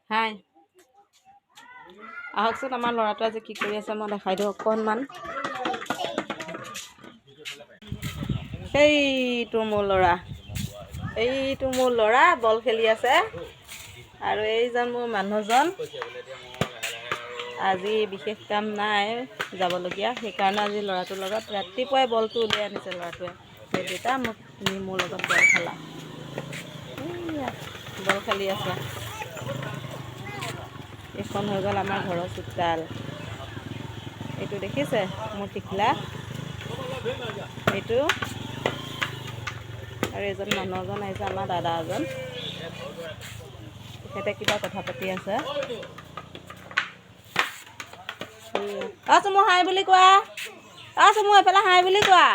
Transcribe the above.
হাই আহকচোন আমাৰ ল'ৰাটোৱে আজি কি কৰি আছে মই দেখাই দিওঁ অকণমান। এইটো মোৰ ল'ৰা বল খেলি আছে আৰু এইজন মোৰ মানুহজন। আজি বিশেষ কাম নাই যাবলগীয়া, সেইকাৰণে আজি ল'ৰাটোৰ লগত ৰাতিপুৱাই বলটো উলিয়াই আনিছে ল'ৰাটোৱে। সেই দেউতা তুমি মোৰ লগত বল খেলা। বল খেলি আছে। এইখন হৈ গ'ল আমাৰ ঘৰৰ চোতাল। এইটো দেখিছে মোৰ টিকলা, এইটো আৰু এজন মানুহজন আহিছে, আমাৰ দাদা এজন, তেখেতে কিবা কথা পাতি আছে। চুমু হাই বুলি কোৱা, চুমু এইফালে হাই বুলি কোৱা।